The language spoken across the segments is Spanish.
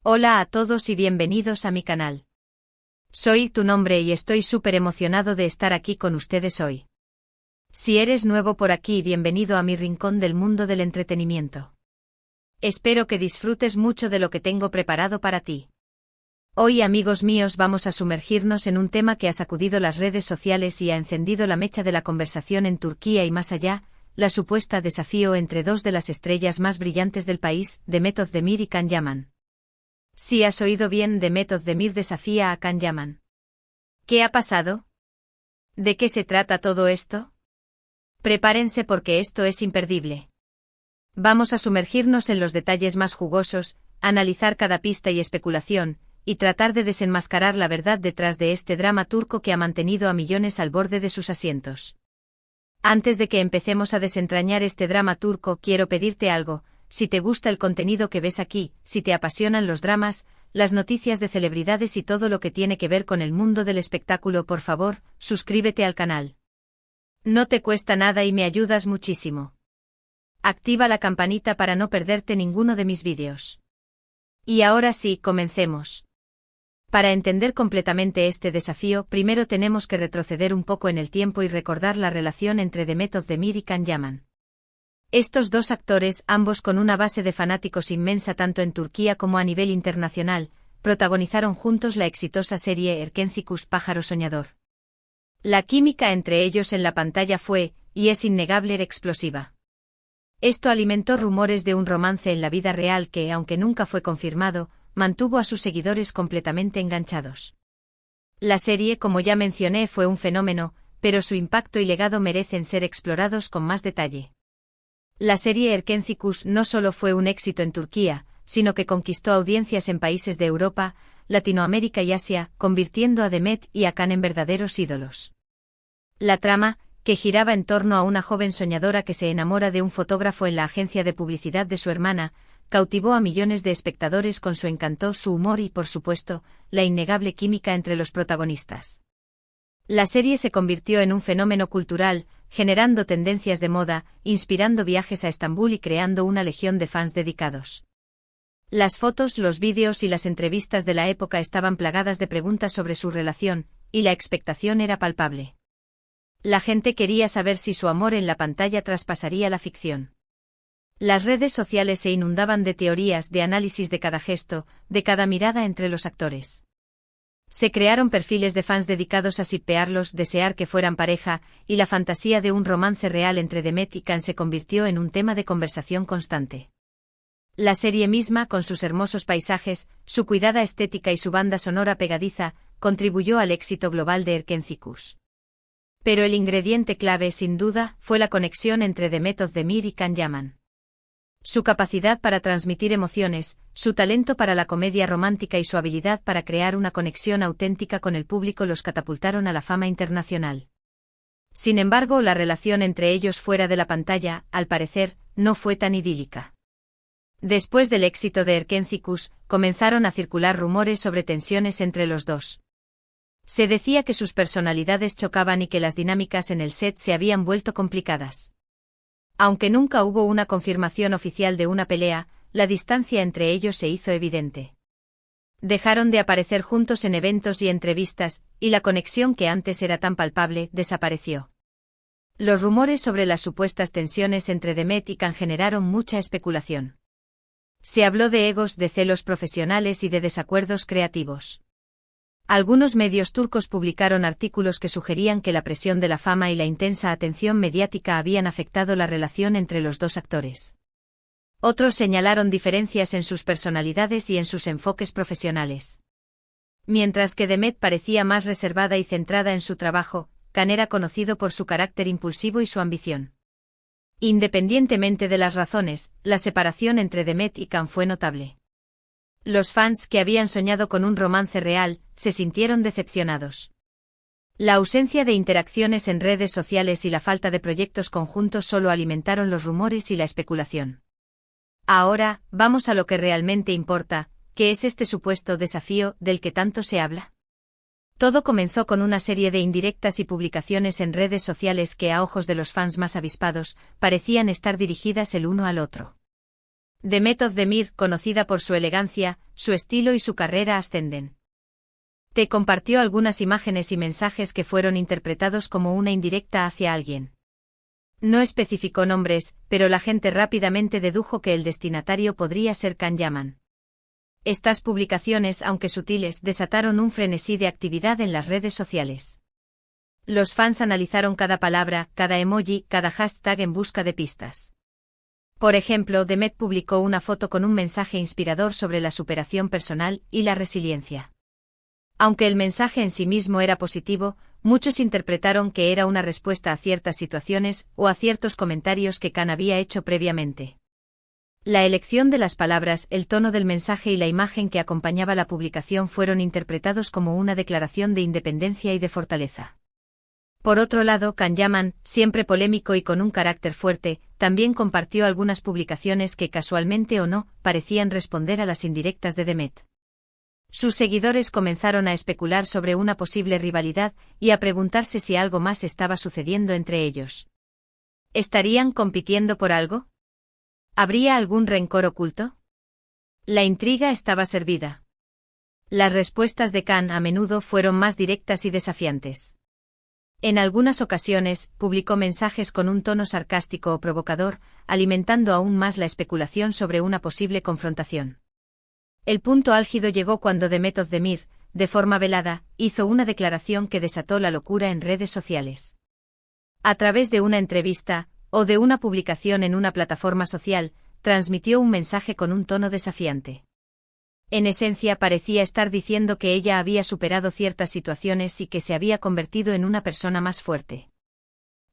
Hola a todos y bienvenidos a mi canal. Soy tu nombre y estoy súper emocionado de estar aquí con ustedes hoy. Si eres nuevo por aquí, bienvenido a mi rincón del mundo del entretenimiento. Espero que disfrutes mucho de lo que tengo preparado para ti. Hoy, amigos míos, vamos a sumergirnos en un tema que ha sacudido las redes sociales y ha encendido la mecha de la conversación en Turquía y más allá, la supuesta desafío entre dos de las estrellas más brillantes del país, Demet Özdemir y Can Yaman. Si has oído bien, Demet Özdemir desafía a Can Yaman. ¿Qué ha pasado? ¿De qué se trata todo esto? Prepárense porque esto es imperdible. Vamos a sumergirnos en los detalles más jugosos, analizar cada pista y especulación, y tratar de desenmascarar la verdad detrás de este drama turco que ha mantenido a millones al borde de sus asientos. Antes de que empecemos a desentrañar este drama turco, quiero pedirte algo. Si te gusta el contenido que ves aquí, si te apasionan los dramas, las noticias de celebridades y todo lo que tiene que ver con el mundo del espectáculo, por favor, suscríbete al canal. No te cuesta nada y me ayudas muchísimo. Activa la campanita para no perderte ninguno de mis vídeos. Y ahora sí, comencemos. Para entender completamente este desafío, primero tenemos que retroceder un poco en el tiempo y recordar la relación entre Demet Özdemir y Can Yaman. Estos dos actores, ambos con una base de fanáticos inmensa tanto en Turquía como a nivel internacional, protagonizaron juntos la exitosa serie Erkencikus, Pájaro Soñador. La química entre ellos en la pantalla fue, y es innegable, explosiva. Esto alimentó rumores de un romance en la vida real que, aunque nunca fue confirmado, mantuvo a sus seguidores completamente enganchados. La serie, como ya mencioné, fue un fenómeno, pero su impacto y legado merecen ser explorados con más detalle. La serie Erkencikus no solo fue un éxito en Turquía, sino que conquistó audiencias en países de Europa, Latinoamérica y Asia, convirtiendo a Demet y a Can en verdaderos ídolos. La trama, que giraba en torno a una joven soñadora que se enamora de un fotógrafo en la agencia de publicidad de su hermana, cautivó a millones de espectadores con su encanto, su humor y, por supuesto, la innegable química entre los protagonistas. La serie se convirtió en un fenómeno cultural, generando tendencias de moda, inspirando viajes a Estambul y creando una legión de fans dedicados. Las fotos, los vídeos y las entrevistas de la época estaban plagadas de preguntas sobre su relación, y la expectación era palpable. La gente quería saber si su amor en la pantalla traspasaría la ficción. Las redes sociales se inundaban de teorías, de análisis de cada gesto, de cada mirada entre los actores. Se crearon perfiles de fans dedicados a shippearlos, desear que fueran pareja, y la fantasía de un romance real entre Demet y Can se convirtió en un tema de conversación constante. La serie misma, con sus hermosos paisajes, su cuidada estética y su banda sonora pegadiza, contribuyó al éxito global de Erkencikus. Pero el ingrediente clave, sin duda, fue la conexión entre Demet Özdemir y Can Yaman. Su capacidad para transmitir emociones, su talento para la comedia romántica y su habilidad para crear una conexión auténtica con el público los catapultaron a la fama internacional. Sin embargo, la relación entre ellos fuera de la pantalla, al parecer, no fue tan idílica. Después del éxito de Erkencikus, comenzaron a circular rumores sobre tensiones entre los dos. Se decía que sus personalidades chocaban y que las dinámicas en el set se habían vuelto complicadas. Aunque nunca hubo una confirmación oficial de una pelea, la distancia entre ellos se hizo evidente. Dejaron de aparecer juntos en eventos y entrevistas, y la conexión que antes era tan palpable desapareció. Los rumores sobre las supuestas tensiones entre Demet y Can generaron mucha especulación. Se habló de egos, de celos profesionales y de desacuerdos creativos. Algunos medios turcos publicaron artículos que sugerían que la presión de la fama y la intensa atención mediática habían afectado la relación entre los dos actores. Otros señalaron diferencias en sus personalidades y en sus enfoques profesionales. Mientras que Demet parecía más reservada y centrada en su trabajo, Can era conocido por su carácter impulsivo y su ambición. Independientemente de las razones, la separación entre Demet y Can fue notable. Los fans, que habían soñado con un romance real, se sintieron decepcionados. La ausencia de interacciones en redes sociales y la falta de proyectos conjuntos solo alimentaron los rumores y la especulación. Ahora, vamos a lo que realmente importa, que es este supuesto desafío del que tanto se habla. Todo comenzó con una serie de indirectas y publicaciones en redes sociales que, a ojos de los fans más avispados, parecían estar dirigidas el uno al otro. Demet Özdemir, conocida por su elegancia, su estilo y su carrera ascendente, compartió algunas imágenes y mensajes que fueron interpretados como una indirecta hacia alguien. No especificó nombres, pero la gente rápidamente dedujo que el destinatario podría ser Can Yaman. Estas publicaciones, aunque sutiles, desataron un frenesí de actividad en las redes sociales. Los fans analizaron cada palabra, cada emoji, cada hashtag en busca de pistas. Por ejemplo, Demet publicó una foto con un mensaje inspirador sobre la superación personal y la resiliencia. Aunque el mensaje en sí mismo era positivo, muchos interpretaron que era una respuesta a ciertas situaciones o a ciertos comentarios que Can había hecho previamente. La elección de las palabras, el tono del mensaje y la imagen que acompañaba la publicación fueron interpretados como una declaración de independencia y de fortaleza. Por otro lado, Can Yaman, siempre polémico y con un carácter fuerte, también compartió algunas publicaciones que casualmente o no, parecían responder a las indirectas de Demet. Sus seguidores comenzaron a especular sobre una posible rivalidad y a preguntarse si algo más estaba sucediendo entre ellos. ¿Estarían compitiendo por algo? ¿Habría algún rencor oculto? La intriga estaba servida. Las respuestas de Can a menudo fueron más directas y desafiantes. En algunas ocasiones, publicó mensajes con un tono sarcástico o provocador, alimentando aún más la especulación sobre una posible confrontación. El punto álgido llegó cuando Demet Özdemir, de forma velada, hizo una declaración que desató la locura en redes sociales. A través de una entrevista, o de una publicación en una plataforma social, transmitió un mensaje con un tono desafiante. En esencia parecía estar diciendo que ella había superado ciertas situaciones y que se había convertido en una persona más fuerte.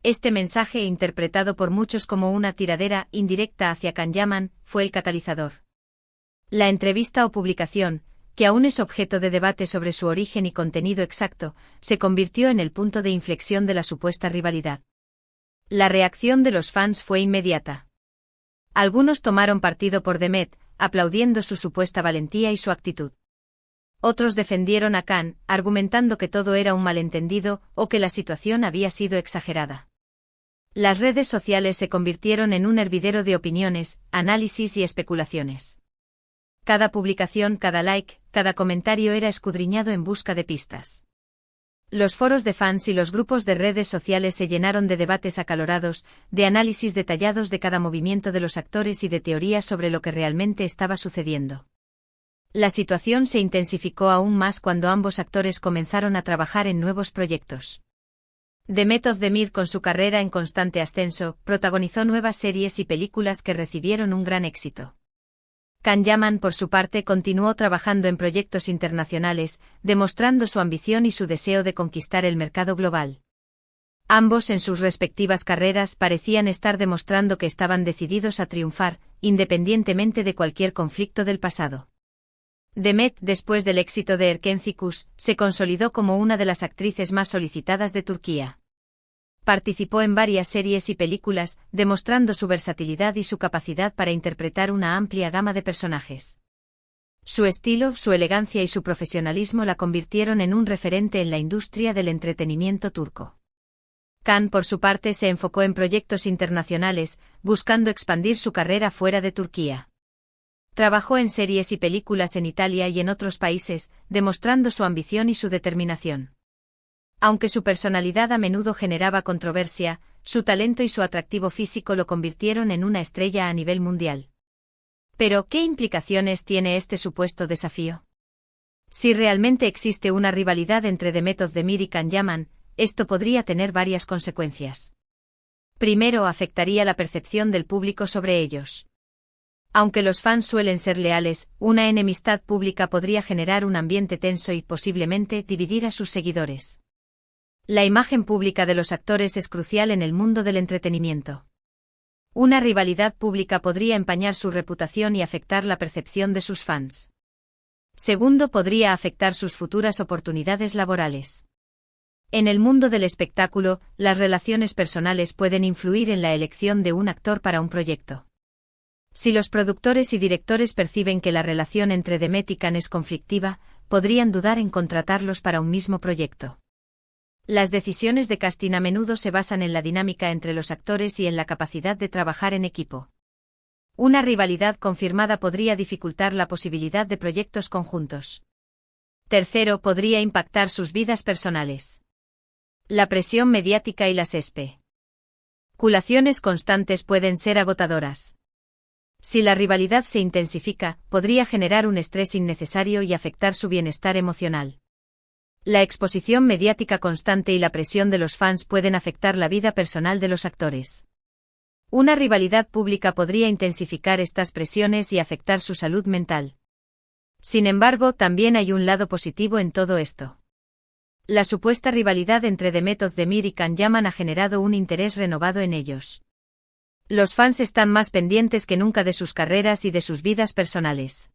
Este mensaje, interpretado por muchos como una tiradera indirecta hacia Can Yaman, fue el catalizador. La entrevista o publicación, que aún es objeto de debate sobre su origen y contenido exacto, se convirtió en el punto de inflexión de la supuesta rivalidad. La reacción de los fans fue inmediata. Algunos tomaron partido por Demet, aplaudiendo su supuesta valentía y su actitud. Otros defendieron a Can, argumentando que todo era un malentendido o que la situación había sido exagerada. Las redes sociales se convirtieron en un hervidero de opiniones, análisis y especulaciones. Cada publicación, cada like, cada comentario era escudriñado en busca de pistas. Los foros de fans y los grupos de redes sociales se llenaron de debates acalorados, de análisis detallados de cada movimiento de los actores y de teorías sobre lo que realmente estaba sucediendo. La situación se intensificó aún más cuando ambos actores comenzaron a trabajar en nuevos proyectos. Demet Özdemir, con su carrera en constante ascenso, protagonizó nuevas series y películas que recibieron un gran éxito. Can Yaman, por su parte, continuó trabajando en proyectos internacionales, demostrando su ambición y su deseo de conquistar el mercado global. Ambos en sus respectivas carreras parecían estar demostrando que estaban decididos a triunfar, independientemente de cualquier conflicto del pasado. Demet, después del éxito de Erkenci, se consolidó como una de las actrices más solicitadas de Turquía. Participó en varias series y películas, demostrando su versatilidad y su capacidad para interpretar una amplia gama de personajes. Su estilo, su elegancia y su profesionalismo la convirtieron en un referente en la industria del entretenimiento turco. Can, por su parte, se enfocó en proyectos internacionales, buscando expandir su carrera fuera de Turquía. Trabajó en series y películas en Italia y en otros países, demostrando su ambición y su determinación. Aunque su personalidad a menudo generaba controversia, su talento y su atractivo físico lo convirtieron en una estrella a nivel mundial. Pero, ¿qué implicaciones tiene este supuesto desafío? Si realmente existe una rivalidad entre Demet Özdemir y Can Yaman, esto podría tener varias consecuencias. Primero, afectaría la percepción del público sobre ellos. Aunque los fans suelen ser leales, una enemistad pública podría generar un ambiente tenso y posiblemente dividir a sus seguidores. La imagen pública de los actores es crucial en el mundo del entretenimiento. Una rivalidad pública podría empañar su reputación y afectar la percepción de sus fans. Segundo, podría afectar sus futuras oportunidades laborales. En el mundo del espectáculo, las relaciones personales pueden influir en la elección de un actor para un proyecto. Si los productores y directores perciben que la relación entre Demet y Can es conflictiva, podrían dudar en contratarlos para un mismo proyecto. Las decisiones de casting a menudo se basan en la dinámica entre los actores y en la capacidad de trabajar en equipo. Una rivalidad confirmada podría dificultar la posibilidad de proyectos conjuntos. Tercero, podría impactar sus vidas personales. La presión mediática y las especulaciones constantes pueden ser agotadoras. Si la rivalidad se intensifica, podría generar un estrés innecesario y afectar su bienestar emocional. La exposición mediática constante y la presión de los fans pueden afectar la vida personal de los actores. Una rivalidad pública podría intensificar estas presiones y afectar su salud mental. Sin embargo, también hay un lado positivo en todo esto. La supuesta rivalidad entre The Method Man y Can Yaman ha generado un interés renovado en ellos. Los fans están más pendientes que nunca de sus carreras y de sus vidas personales.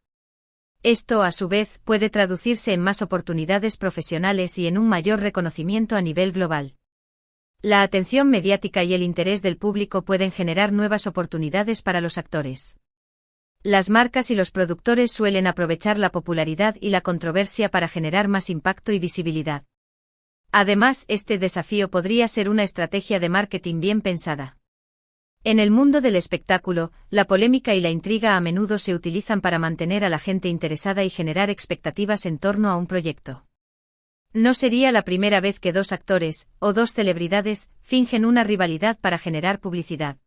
Esto, a su vez, puede traducirse en más oportunidades profesionales y en un mayor reconocimiento a nivel global. La atención mediática y el interés del público pueden generar nuevas oportunidades para los actores. Las marcas y los productores suelen aprovechar la popularidad y la controversia para generar más impacto y visibilidad. Además, este desafío podría ser una estrategia de marketing bien pensada. En el mundo del espectáculo, la polémica y la intriga a menudo se utilizan para mantener a la gente interesada y generar expectativas en torno a un proyecto. No sería la primera vez que dos actores, o dos celebridades, fingen una rivalidad para generar publicidad.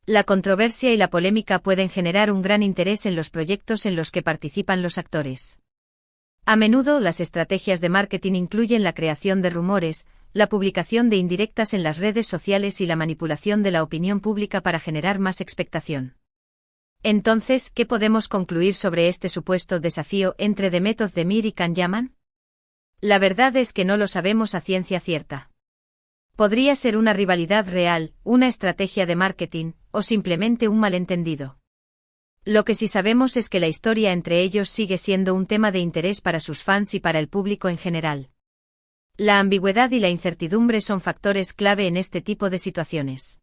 La controversia y la polémica pueden generar un gran interés en los proyectos en los que participan los actores. A menudo, las estrategias de marketing incluyen la creación de rumores, la publicación de indirectas en las redes sociales y la manipulación de la opinión pública para generar más expectación. Entonces, ¿qué podemos concluir sobre este supuesto desafío entre The Method Man y Can Yaman? La verdad es que no lo sabemos a ciencia cierta. Podría ser una rivalidad real, una estrategia de marketing, o simplemente un malentendido. Lo que sí sabemos es que la historia entre ellos sigue siendo un tema de interés para sus fans y para el público en general. La ambigüedad y la incertidumbre son factores clave en este tipo de situaciones.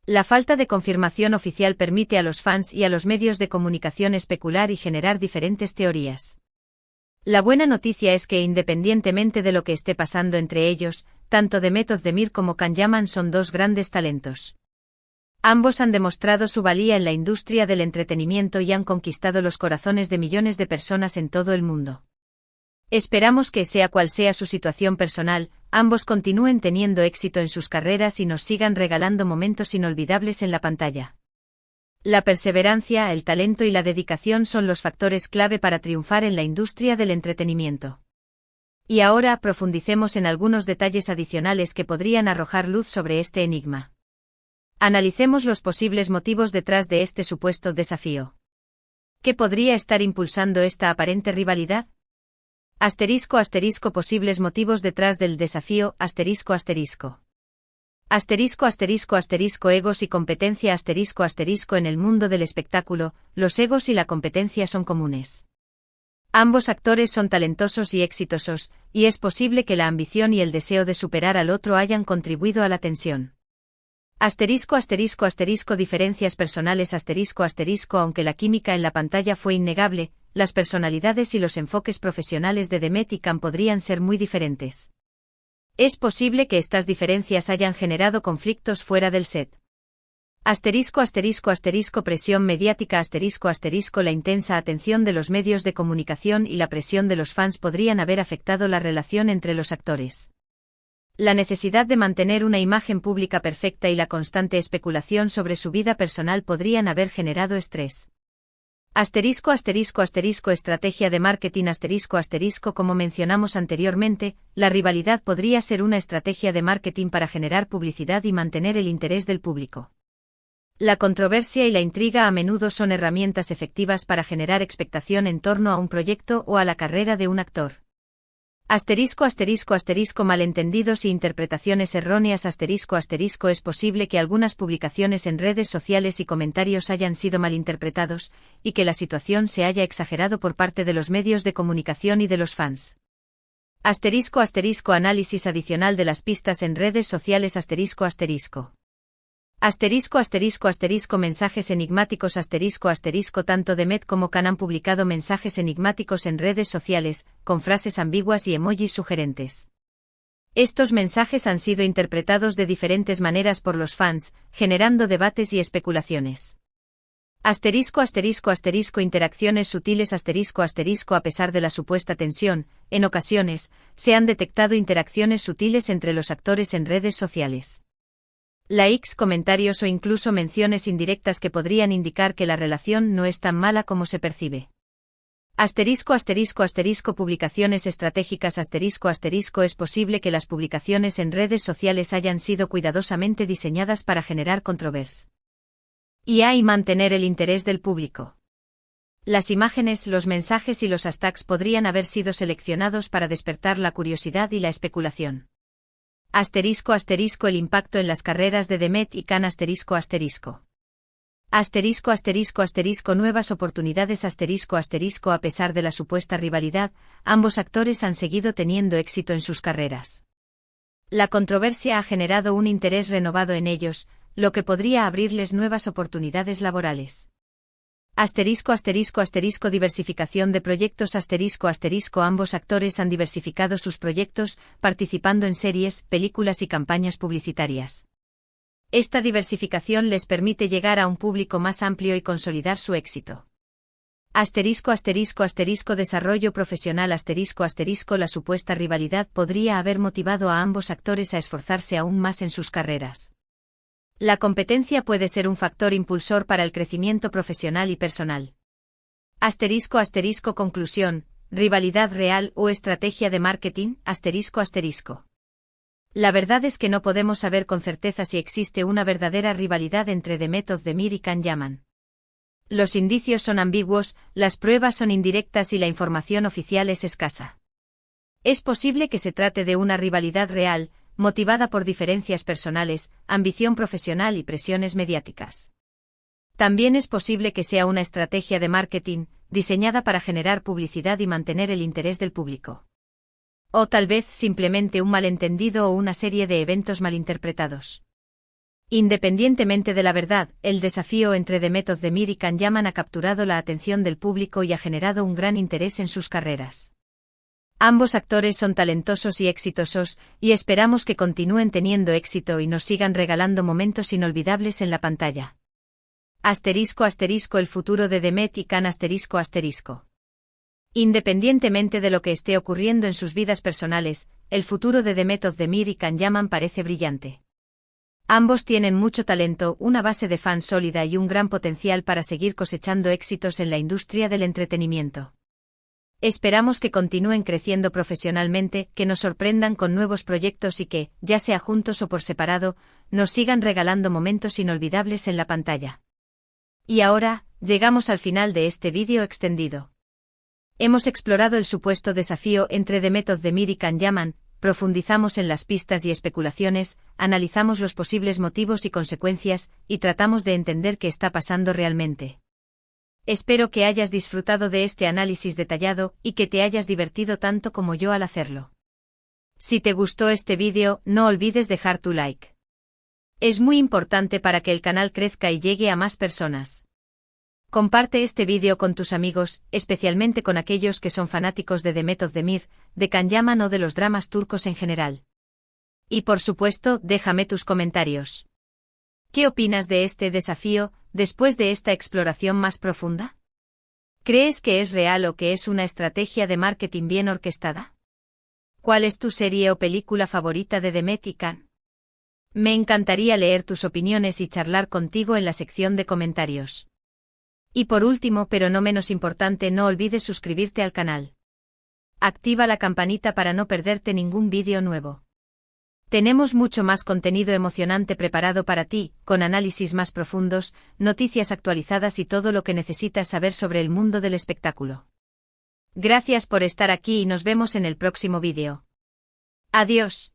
La falta de confirmación oficial permite a los fans y a los medios de comunicación especular y generar diferentes teorías. La buena noticia es que independientemente de lo que esté pasando entre ellos, tanto The Method Man como Can Yaman son dos grandes talentos. Ambos han demostrado su valía en la industria del entretenimiento y han conquistado los corazones de millones de personas en todo el mundo. Esperamos que, sea cual sea su situación personal, ambos continúen teniendo éxito en sus carreras y nos sigan regalando momentos inolvidables en la pantalla. La perseverancia, el talento y la dedicación son los factores clave para triunfar en la industria del entretenimiento. Y ahora profundicemos en algunos detalles adicionales que podrían arrojar luz sobre este enigma. Analicemos los posibles motivos detrás de este supuesto desafío. ¿Qué podría estar impulsando esta aparente rivalidad? *** Posibles motivos detrás del desafío, ***. Egos y competencia *** En el mundo del espectáculo, los egos y la competencia son comunes. Ambos actores son talentosos y exitosos, y es posible que la ambición y el deseo de superar al otro hayan contribuido a la tensión. Diferencias personales Aunque la química en la pantalla fue innegable, las personalidades y los enfoques profesionales de The Met y Can podrían ser muy diferentes. Es posible que estas diferencias hayan generado conflictos fuera del set. Presión mediática La intensa atención de los medios de comunicación y la presión de los fans podrían haber afectado la relación entre los actores. La necesidad de mantener una imagen pública perfecta y la constante especulación sobre su vida personal podrían haber generado estrés. Estrategia de marketing Como mencionamos anteriormente, la rivalidad podría ser una estrategia de marketing para generar publicidad y mantener el interés del público. La controversia y la intriga a menudo son herramientas efectivas para generar expectación en torno a un proyecto o a la carrera de un actor. Malentendidos y interpretaciones erróneas Es posible que algunas publicaciones en redes sociales y comentarios hayan sido malinterpretados, y que la situación se haya exagerado por parte de los medios de comunicación y de los fans. Análisis adicional de las pistas en redes sociales Mensajes enigmáticos Tanto The Met como Can han publicado mensajes enigmáticos en redes sociales, con frases ambiguas y emojis sugerentes. Estos mensajes han sido interpretados de diferentes maneras por los fans, generando debates y especulaciones. Interacciones sutiles a pesar de la supuesta tensión, en ocasiones, se han detectado interacciones sutiles entre los actores en redes sociales. Likes, comentarios o incluso menciones indirectas que podrían indicar que la relación no es tan mala como se percibe. Publicaciones estratégicas Es posible que las publicaciones en redes sociales hayan sido cuidadosamente diseñadas para generar controversia y mantener el interés del público. Las imágenes, los mensajes y los hashtags podrían haber sido seleccionados para despertar la curiosidad y la especulación. El impacto en las carreras de Demet y Can Nuevas oportunidades A pesar de la supuesta rivalidad, ambos actores han seguido teniendo éxito en sus carreras. La controversia ha generado un interés renovado en ellos, lo que podría abrirles nuevas oportunidades laborales. Diversificación de proyectos Ambos actores han diversificado sus proyectos, participando en series, películas y campañas publicitarias. Esta diversificación les permite llegar a un público más amplio y consolidar su éxito. Desarrollo profesional La supuesta rivalidad podría haber motivado a ambos actores a esforzarse aún más en sus carreras. La competencia puede ser un factor impulsor para el crecimiento profesional y personal. Conclusión, rivalidad real o estrategia de marketing, La verdad es que no podemos saber con certeza si existe una verdadera rivalidad entre Demet Özdemir y Can Yaman. Los indicios son ambiguos, las pruebas son indirectas y la información oficial es escasa. Es posible que se trate de una rivalidad real, motivada por diferencias personales, ambición profesional y presiones mediáticas. También es posible que sea una estrategia de marketing, diseñada para generar publicidad y mantener el interés del público. O tal vez simplemente un malentendido o una serie de eventos malinterpretados. Independientemente de la verdad, el desafío entre Demet Özdemir y Can Yaman ha capturado la atención del público y ha generado un gran interés en sus carreras. Ambos actores son talentosos y exitosos, y esperamos que continúen teniendo éxito y nos sigan regalando momentos inolvidables en la pantalla. El futuro de Demet y Can Independientemente de lo que esté ocurriendo en sus vidas personales, el futuro de Demet Özdemir y Can Yaman parece brillante. Ambos tienen mucho talento, una base de fans sólida y un gran potencial para seguir cosechando éxitos en la industria del entretenimiento. Esperamos que continúen creciendo profesionalmente, que nos sorprendan con nuevos proyectos y que, ya sea juntos o por separado, nos sigan regalando momentos inolvidables en la pantalla. Y ahora, llegamos al final de este vídeo extendido. Hemos explorado el supuesto desafío entre Demet Özdemir y Can Yaman, profundizamos en las pistas y especulaciones, analizamos los posibles motivos y consecuencias, y tratamos de entender qué está pasando realmente. Espero que hayas disfrutado de este análisis detallado y que te hayas divertido tanto como yo al hacerlo. Si te gustó este vídeo, no olvides dejar tu like. Es muy importante para que el canal crezca y llegue a más personas. Comparte este vídeo con tus amigos, especialmente con aquellos que son fanáticos de Demet Özdemir, de Can Yaman o de los dramas turcos en general. Y por supuesto, déjame tus comentarios. ¿Qué opinas de este desafío, después de esta exploración más profunda? ¿Crees que es real o que es una estrategia de marketing bien orquestada? ¿Cuál es tu serie o película favorita de Demet y Can? Me encantaría leer tus opiniones y charlar contigo en la sección de comentarios. Y por último, pero no menos importante, no olvides suscribirte al canal. Activa la campanita para no perderte ningún vídeo nuevo. Tenemos mucho más contenido emocionante preparado para ti, con análisis más profundos, noticias actualizadas y todo lo que necesitas saber sobre el mundo del espectáculo. Gracias por estar aquí y nos vemos en el próximo vídeo. Adiós.